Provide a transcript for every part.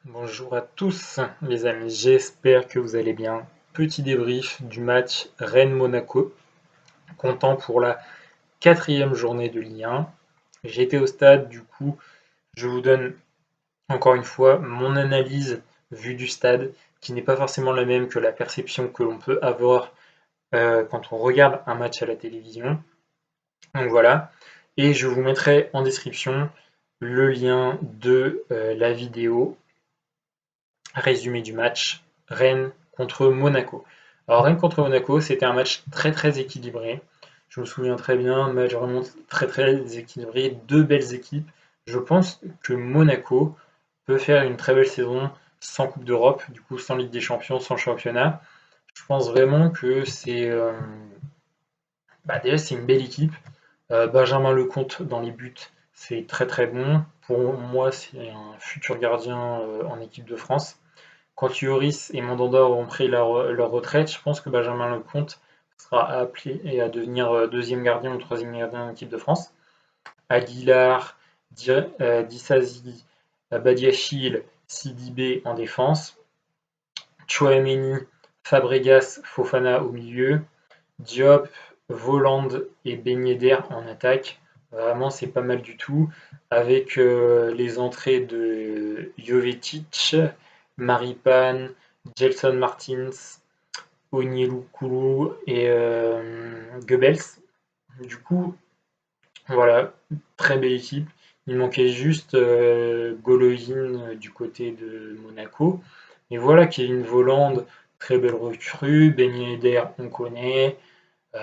Bonjour à tous les amis, j'espère que vous allez bien. Petit débrief du match Rennes-Monaco, comptant pour la quatrième journée de Ligue 1. J'étais au stade, du coup, je vous donne encore une fois mon analyse vue du stade, qui n'est pas forcément la même que la perception que l'on peut avoir quand on regarde un match à la télévision. Donc voilà, et je vous mettrai en description le lien de la vidéo résumé du match Rennes contre Monaco. Alors Rennes contre Monaco, c'était un match très très équilibré. Je me souviens très bien, un match vraiment très très équilibré, deux belles équipes. Je pense que Monaco peut faire une très belle saison sans Coupe d'Europe, du coup sans Ligue des Champions, sans championnat. Je pense vraiment que déjà c'est une belle équipe. Benjamin Lecomte dans les buts, c'est très très bon. Pour moi, c'est un futur gardien en équipe de France. Quand Lloris et Mandanda auront pris leur retraite, je pense que Benjamin Lecomte sera appelé à devenir deuxième gardien ou troisième gardien de l'équipe de France. Aguilar, Disasi, Badiachil, Sidibé en défense. Chouameni, Fabregas, Fofana au milieu. Diop, Voland et Ben Yedder en attaque. Vraiment, c'est pas mal du tout. Avec les entrées de Jovetic, Maripane, Gelson Martins, Onyekuru et Goebbels. Du coup, voilà, très belle équipe. Il manquait juste Golovin du côté de Monaco. Et voilà, Kevin Volland, très belle recrue. Ben Yedder, on connaît.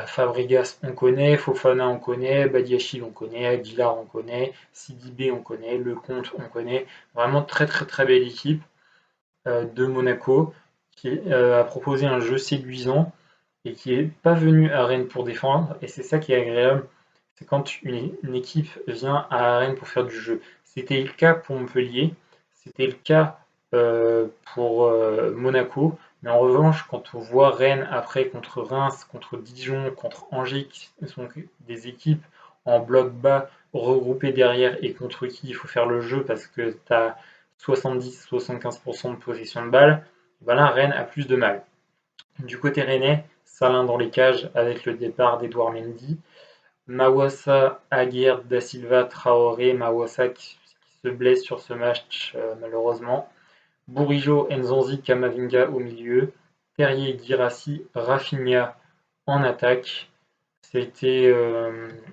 Fabregas, on connaît, Fofana, on connaît, Badiachil, on connaît, Aguilar, on connaît, Sidibé, on connaît, Lecomte, on connaît. Vraiment très très très belle équipe de Monaco qui a proposé un jeu séduisant et qui n'est pas venu à Rennes pour défendre. Et c'est ça qui est agréable, c'est quand une équipe vient à Rennes pour faire du jeu. C'était le cas pour Montpellier, c'était le cas pour Monaco. Mais en revanche, quand on voit Rennes après contre Reims, contre Dijon, contre Angers, qui sont des équipes en bloc bas regroupées derrière et contre qui il faut faire le jeu parce que tu as 70-75% de possession de balle, ben là, Rennes a plus de mal. Du côté rennais, Salin dans les cages avec le départ d'Edouard Mendy. Mawassa, Aguirre, Da Silva, Traoré. Mawassa qui se blesse sur ce match malheureusement. Bourigeaud, Nzonzi, Kamavinga au milieu. Terrier, Guirassy, Rafinha en attaque. C'était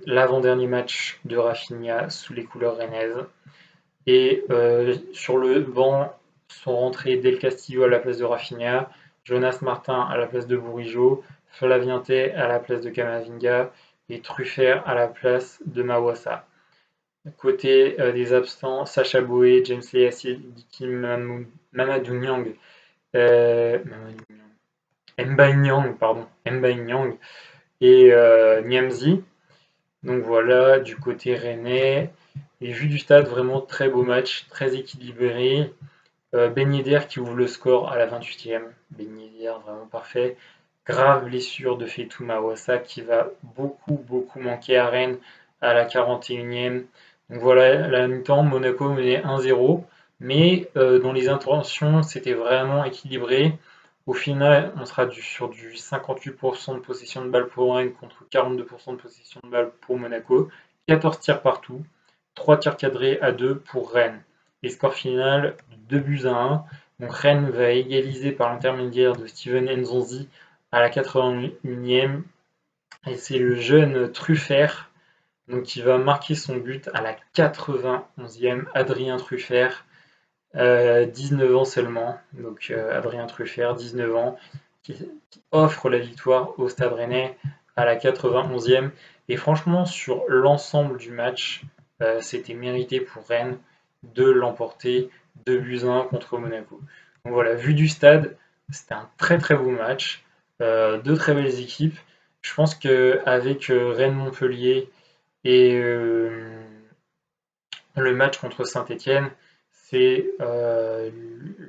l'avant-dernier match de Rafinha sous les couleurs rennaises. Et sur le banc sont rentrés Del Castillo à la place de Rafinha, Jonas Martin à la place de Bourigeaud, Flavien Tay à la place de Camavinga et Truffert à la place de Mawassa. Côté des absents, Sacha Boé, James Leassi, Diki Mamadou Niang, Mbaye Niang, pardon, Mbaye Niang et Niamzi. Donc voilà, du côté rennais. Et vu du stade, vraiment très beau match, très équilibré. Ben Yedder qui ouvre le score à la 28e. Ben Yedder, vraiment parfait. Grave blessure de Fetou Mawassa qui va beaucoup manquer à Rennes à la 41e. Donc voilà, à la mi-temps, Monaco menait 1-0. Mais dans les intentions, c'était vraiment équilibré. Au final, on sera sur du 58% de possession de balle pour Rennes contre 42% de possession de balle pour Monaco. 14 tirs partout, 3 tirs cadrés à 2 pour Rennes. Et score final, 2 buts à 1. Donc Rennes va égaliser par l'intermédiaire de Steven Nzonzi à la 81e. Et c'est le jeune Truffert qui va marquer son but à la 91e. Adrien Truffert, 19 ans seulement. Donc Adrien Truffert, 19 ans, qui offre la victoire au Stade Rennais à la 91e. Et franchement, sur l'ensemble du match, c'était mérité pour Rennes de l'emporter 2 buts à 1 contre Monaco. Donc voilà, vu du stade, c'était un très très beau match. Deux très belles équipes. Je pense qu'avec Rennes-Montpellier et le match contre Saint-Etienne, c'est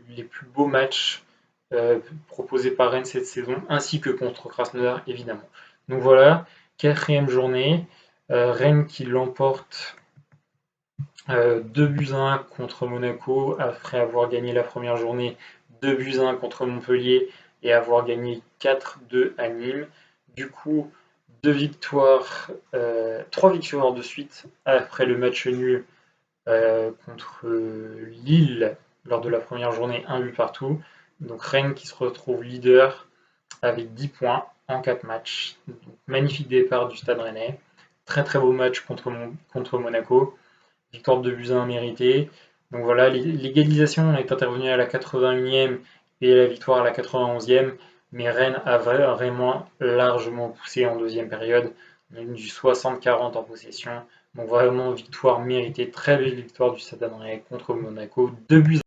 les plus beaux matchs proposés par Rennes cette saison, ainsi que contre Krasnodar, évidemment. Donc voilà, quatrième journée, Rennes qui l'emporte 2 buts à 1 contre Monaco après avoir gagné la première journée, 2 buts à 1 contre Montpellier et avoir gagné 4-2 à Nîmes. Du coup, 3 victoires de suite après le match nul contre Lille lors de la première journée, un but partout. Donc Rennes qui se retrouve leader avec 10 points en 4 matchs. Donc, magnifique départ du Stade Rennais. Très très beau match contre Monaco. Victoire de buts à 1 méritée. Donc voilà, l'égalisation est intervenue à la 81e et la victoire à la 91e. Mais Rennes a vraiment largement poussé en deuxième période, même du 60-40 en possession. Donc vraiment victoire méritée, très belle victoire du Stade Rennais contre Monaco. 2 buts